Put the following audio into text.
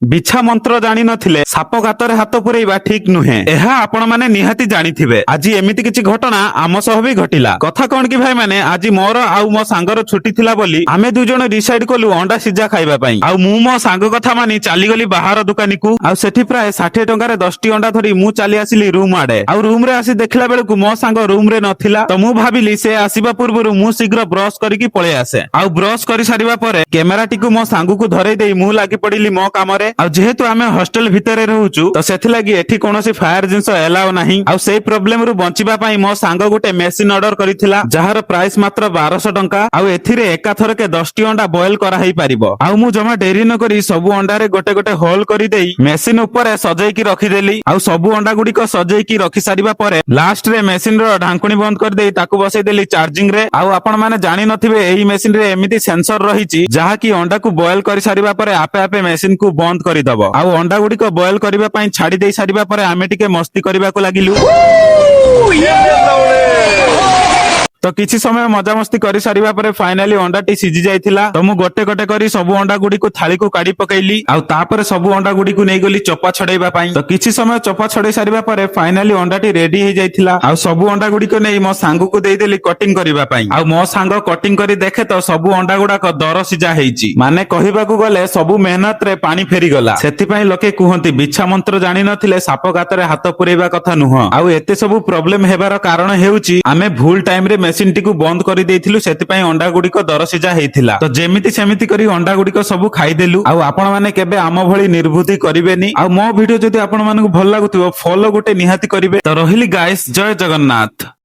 ବିଛା ମନ୍ତ୍ର ଜାଣି ନଥିଲେ ସାପ ଗାତରେ ହାତ ପୁରେଇବା ଠିକ ନୁହେଁ, ଏହା ଆପଣମାନେ ନିହାତି ଜାଣିଥିବେ। ଆଜି ଏମିତି କିଛି ଘଟଣା ଆମ ସହ ବି ଘଟିଲା। କଥା କଣ କି ଭାଇ ମାନେ, ଆଜି ମୋର ଆଉ ମୋ ସାଙ୍ଗର ଛୁଟି ଥିଲା ବୋଲି ଆମେ ଦୁଇ ଜଣ ଡିସାଇଡ କଲୁ ଅଣ୍ଡା ସିଝା ଖାଇବା ପାଇଁ। ଆଉ ମୁଁ ମୋ ସାଙ୍ଗ କଥା ମାନି ଚାଲିଗଲି ବାହାର ଦୋକାନୀକୁ। ଆଉ ସେଠି ପ୍ରାୟ 60 ଟଙ୍କାରେ 10ଟି ଅଣ୍ଡା ଧରି ମୁଁ ଚାଲି ଆସିଲି ରୁମ ଆଡେ। ଆଉ ରୁମ ରେ ଆସି ଦେଖିଲା ବେଳକୁ ମୋ ସାଙ୍ଗ ରୁମ ରେ ନଥିଲା। ତ ମୁଁ ଭାବିଲି ସେ ଆସିବା ପୂର୍ବରୁ ମୁଁ ଶୀଘ୍ର ବ୍ରଶ କରିକି ପଳେଇ ଆସେ। ଆଉ ବ୍ରଶ କରି ସାରିବା ପରେ କ୍ୟାମେରାଟିକୁ ମୋ ସାଙ୍ଗକୁ ଧରେଇ ଦେଇ ମୁଁ ଲାଗି ପଡିଲି ମୋ କାମରେ। ଆଉ ଯେହେତୁ ଆମେ ହଷ୍ଟେଲ ଭିତରେ ରହୁଛୁ ତ ସେଥିଲାଗି ଏଠି କୌଣସି ଫାୟାର ଜିନିଷ ଏଲାଉ ନାହିଁ। ଆଉ ସେଇ ପ୍ରୋବ୍ଲେମ ରୁ ବଞ୍ଚିବା ପାଇଁ ମୋ ସାଙ୍ଗ ଗୋଟେ ମେସିନ ଅର୍ଡର କରିଥିଲା, ଯାହାର ପ୍ରାଇସ ମାତ୍ର 1200 ଟଙ୍କା। ଆଉ ଏଥିରେ ଏକାଥରକେ 10ଟି ଅଣ୍ଡା ବଏଲ କରାହେଇ ପାରିବ। ଆଉ ମୁଁ ଜମା ଡେରି ନ କରି ସବୁ ଅଣ୍ଡାରେ ଗୋଟେ ଗୋଟେ ହୋଲ କରିଦେଇ ମେସିନ ଉପରେ ସଜେଇକି ରଖିଦେଲି। ଆଉ ସବୁ ଅଣ୍ଡା ଗୁଡିକ ସଜେଇକି ରଖି ସାରିବା ପରେ ଲାଷ୍ଟ ରେ ମେସିନ ର ଢାଙ୍କୁଣୀ ବନ୍ଦ କରିଦେଇ ତାକୁ ବସେଇଦେଲି ଚାର୍ଜିଂ ରେ। ଆଉ ଆପଣ ମାନେ ଜାଣିନଥିବେ ଏହି ମେସିନ ରେ ଏମିତି ସେନ୍ସର ରହିଛି ଯାହାକି ଅଣ୍ଡାକୁ ବଏଲ କରି ସାରିବା ପରେ ଆପେ ଆପେ ମେସିନ କୁ ବନ୍ଦ କରିଦବ। ଆଉ ଅଣ୍ଡା ଗୁଡିକ ବଏଲ କରିବା ପାଇଁ ଛାଡି ଦେଇ ସାରିବା ପରେ ଆମେ ଟିକେ ମସ୍ତି କରିବାକୁ ଲାଗିଲୁ। ତ କିଛି ସମୟ ମଜାମସ୍ତି କରି ସାରିବା ପରେ ଫାଇନାଲି ଅଣ୍ଡାଟି ସିଝି ଯାଇଥିଲା। ତ ମୁଁ ଗୋଟେ ଗୋଟେ କରି ସବୁ ଅଣ୍ଡା ଗୁଡିକୁ ଥାଳିକୁ କାଢି ପକେଇଲି। ଆଉ ତାପରେ ସବୁ ଅଣ୍ଡା ଗୁଡିକୁ ନେଇଗଲି ଚୋପା ଛଡେଇବା ପାଇଁ। ତ କିଛି ସମୟ ଚୋପା ଛଡେଇ ସାରିବା ପରେ ଫାଇନାଲି ଅଣ୍ଡାଟି ରେଡି ହେଇଯାଇଥିଲା। ଆଉ ସବୁ ଅଣ୍ଡା ଗୁଡିକ ନେଇ ମୋ ସାଙ୍ଗକୁ ଦେଇଦେଲି କଟିଂ କରିବା ପାଇଁ। ଆଉ ମୋ ସାଙ୍ଗ କଟିଂ କରି ଦେଖେ ତ ସବୁ ଅଣ୍ଡା ଗୁଡାକ ଦର ସିଝା ହେଇଛି। ମାନେ କହିବାକୁ ଗଲେ ସବୁ ମେହନତରେ ପାଣି ଫେରିଗଲା। ସେଥିପାଇଁ ଲୋକେ କୁହନ୍ତି ବିଛା ମନ୍ତ୍ର ଜାଣିନଥିଲେ ସାପ ଗାତରେ ହାତ ପୁରେଇବା କଥା ନୁହଁ। ଆଉ ଏତେ ସବୁ ପ୍ରୋବ୍ଲେମ ହେବାର କାରଣ ହେଉଛି ଆମେ ଭୁଲ ଟାଇମରେ ମେସିନଟିକୁ ବନ୍ଦ କରିଦେଇଥିଲୁ, ସେଥିପାଇଁ ଅଣ୍ଡା ଗୁଡିକ ଦରସିଝା ହେଇଥିଲା। ତ ଯେମିତି ସେମିତି କରି ଅଣ୍ଡା ଗୁଡିକ ସବୁ ଖାଇଦେଲୁ। ଆଉ ଆପଣ ମାନେ କେବେ ଆମ ଭଳି ନିର୍ବୁଦ୍ଧି କରିବେନି। ଆଉ ମୋ ଭିଡିଓ ଯଦି ଆପଣ ମାନଙ୍କୁ ଭଲ ଲାଗୁଥିବ ଫଲୋ ଗୋଟେ ନିହାତି କରିବେ। ତ ରହିଲି ଗାଇସ୍, ଜୟ ଜଗନ୍ନାଥ।